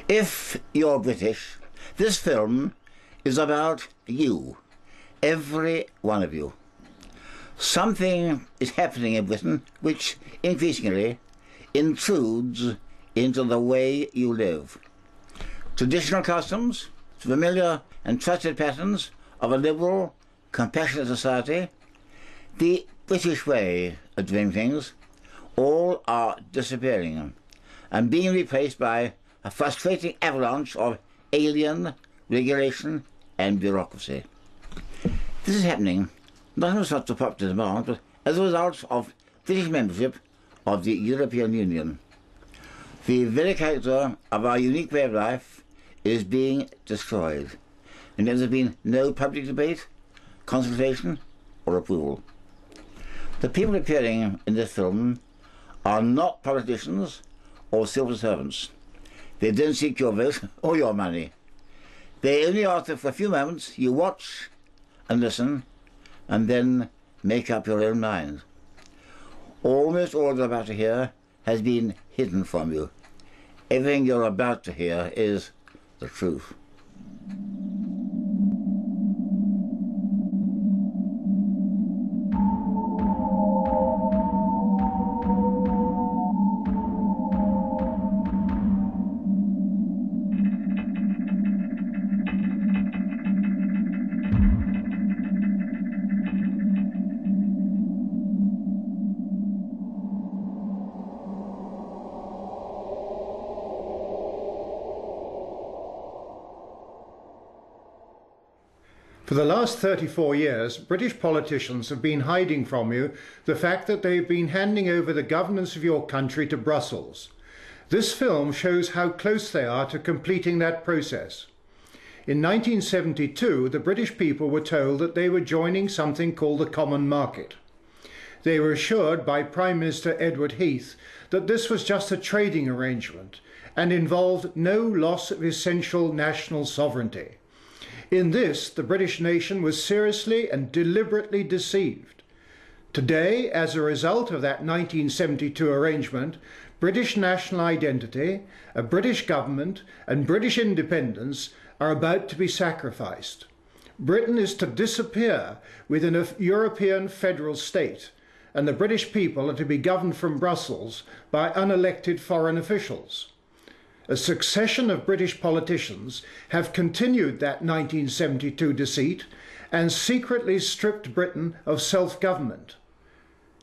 If you're British, this film is about you, every one of you. Something is happening in Britain which increasingly intrudes into the way you live. Traditional customs, familiar and trusted patterns of a liberal, compassionate society, the British way of doing things, all are disappearing and being replaced by a frustrating avalanche of alien regulation and bureaucracy. This is happening not as a result of popular demand, but as a result of British membership of the European Union. The very character of our unique way of life is being destroyed, and there has been no public debate, consultation, or approval. The people appearing in this film are not politicians or civil servants. They don't seek your vote or your money. They only ask that for a few moments you watch and listen and then make up your own mind. Almost all you're about to hear has been hidden from you. Everything you're about to hear is the truth. For the last 34 years, British politicians have been hiding from you the fact that they've been handing over the governance of your country to Brussels. This film shows how close they are to completing that process. In 1972, the British people were told that they were joining something called the Common Market. They were assured by Prime Minister Edward Heath that this was just a trading arrangement and involved no loss of essential national sovereignty. In this, the British nation was seriously and deliberately deceived. Today, as a result of that 1972 arrangement, British national identity, a British government, and British independence are about to be sacrificed. Britain is to disappear within a European federal state, and the British people are to be governed from Brussels by unelected foreign officials. A succession of British politicians have continued that 1972 deceit and secretly stripped Britain of self-government.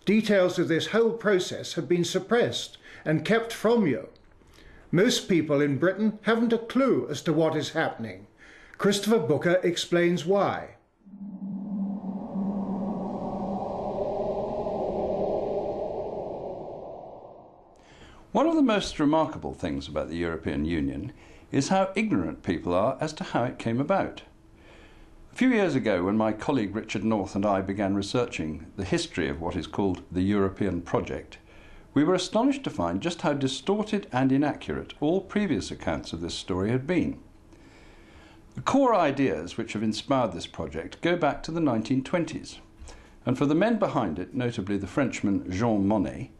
Details of this whole process have been suppressed and kept from you. Most people in Britain haven't a clue as to what is happening. Christopher Booker explains why. One of the most remarkable things about the European Union is how ignorant people are as to how it came about. A few years ago, when my colleague Richard North and I began researching the history of what is called the European project, we were astonished to find just how distorted and inaccurate all previous accounts of this story had been. The core ideas which have inspired this project go back to the 1920s, and for the men behind it, notably the Frenchman Jean Monnet,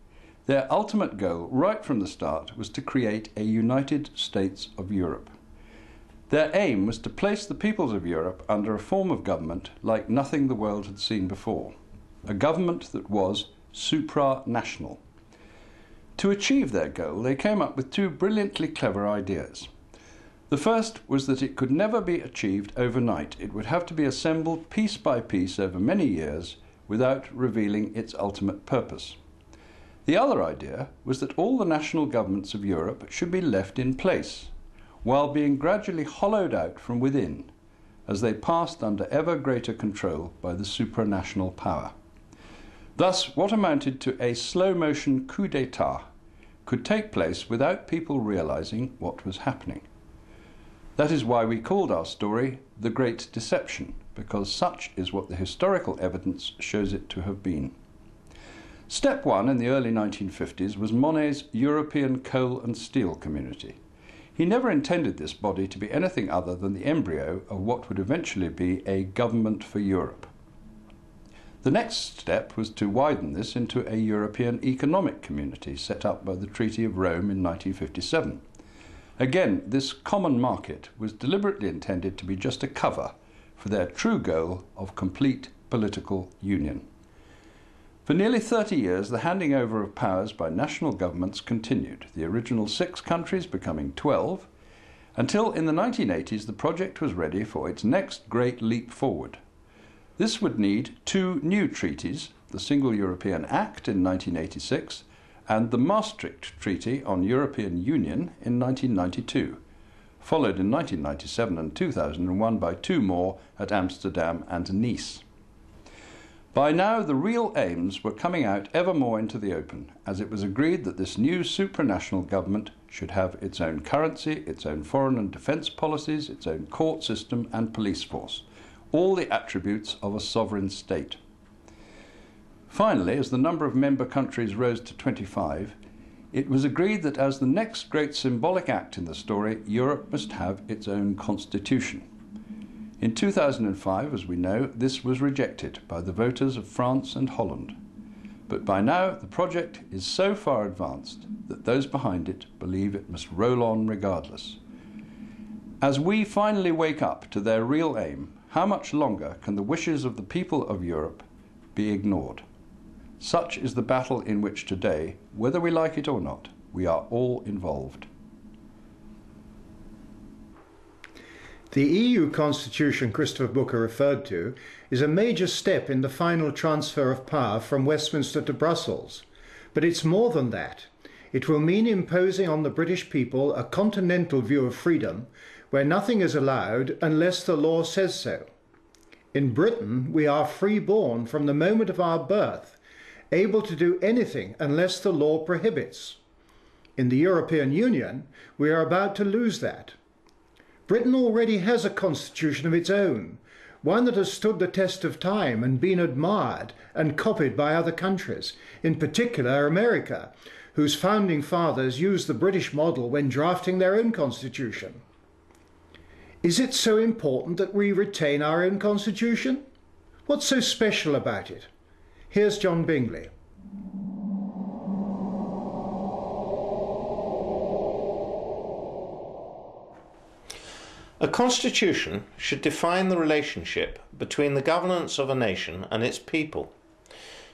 their ultimate goal, right from the start, was to create a United States of Europe. Their aim was to place the peoples of Europe under a form of government like nothing the world had seen before, a government that was supranational. To achieve their goal, they came up with two brilliantly clever ideas. The first was that it could never be achieved overnight. It would have to be assembled piece by piece over many years without revealing its ultimate purpose. The other idea was that all the national governments of Europe should be left in place, while being gradually hollowed out from within, as they passed under ever greater control by the supranational power. Thus, what amounted to a slow-motion coup d'etat could take place without people realizing what was happening. That is why we called our story The Great Deception, because such is what the historical evidence shows it to have been. Step one in the early 1950s was Monnet's European Coal and Steel Community. He never intended this body to be anything other than the embryo of what would eventually be a government for Europe. The next step was to widen this into a European Economic Community set up by the Treaty of Rome in 1957. Again, this common market was deliberately intended to be just a cover for their true goal of complete political union. For nearly 30 years, the handing over of powers by national governments continued, the original 6 countries becoming 12, until in the 1980s the project was ready for its next great leap forward. This would need 2 new treaties, the Single European Act in 1986 and the Maastricht Treaty on European Union in 1992, followed in 1997 and 2001 by 2 more at Amsterdam and Nice. By now, the real aims were coming out ever more into the open, as it was agreed that this new supranational government should have its own currency, its own foreign and defence policies, its own court system and police force, all the attributes of a sovereign state. Finally, as the number of member countries rose to 25, it was agreed that as the next great symbolic act in the story, Europe must have its own constitution. In 2005, as we know, this was rejected by the voters of France and Holland. But by now, the project is so far advanced that those behind it believe it must roll on regardless. As we finally wake up to their real aim, how much longer can the wishes of the people of Europe be ignored? Such is the battle in which today, whether we like it or not, we are all involved. The EU constitution Christopher Booker referred to is a major step in the final transfer of power from Westminster to Brussels. But it's more than that. It will mean imposing on the British people a continental view of freedom where nothing is allowed unless the law says so. In Britain, we are free-born from the moment of our birth, able to do anything unless the law prohibits. In the European Union, we are about to lose that. Britain already has a constitution of its own, one that has stood the test of time and been admired and copied by other countries, in particular America, whose founding fathers used the British model when drafting their own constitution. Is it so important that we retain our own constitution? What's so special about it? Here's John Bingley. A constitution should define the relationship between the governance of a nation and its people,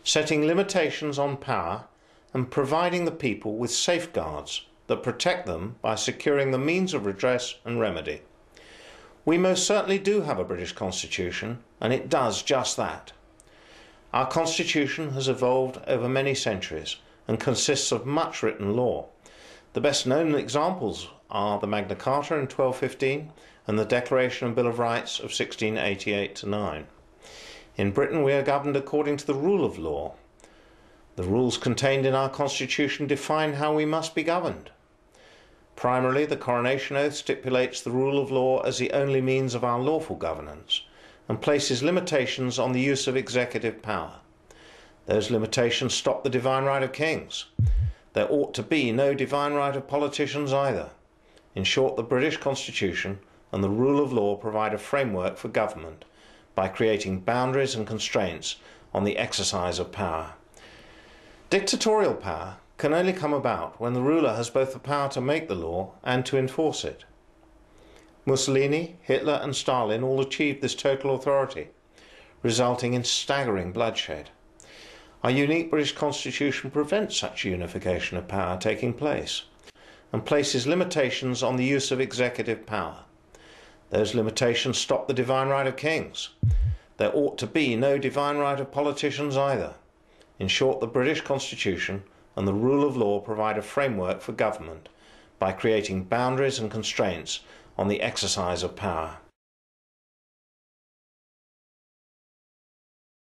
setting limitations on power and providing the people with safeguards that protect them by securing the means of redress and remedy. We most certainly do have a British constitution, and it does just that. Our constitution has evolved over many centuries and consists of much written law. The best known examples are the Magna Carta in 1215 and the Declaration and Bill of Rights of 1688-9. In Britain we are governed according to the rule of law. The rules contained in our constitution define how we must be governed. Primarily, the coronation oath stipulates the rule of law as the only means of our lawful governance and places limitations on the use of executive power. Those limitations stop the divine right of kings. There ought to be no divine right of politicians either. In short, the British Constitution and the rule of law provide a framework for government by creating boundaries and constraints on the exercise of power. Dictatorial power can only come about when the ruler has both the power to make the law and to enforce it. Mussolini, Hitler and Stalin all achieved this total authority, resulting in staggering bloodshed. Our unique British Constitution prevents such unification of power taking place and places limitations on the use of executive power. Those limitations stop the divine right of kings. There ought to be no divine right of politicians either. In short, the British Constitution and the rule of law provide a framework for government by creating boundaries and constraints on the exercise of power.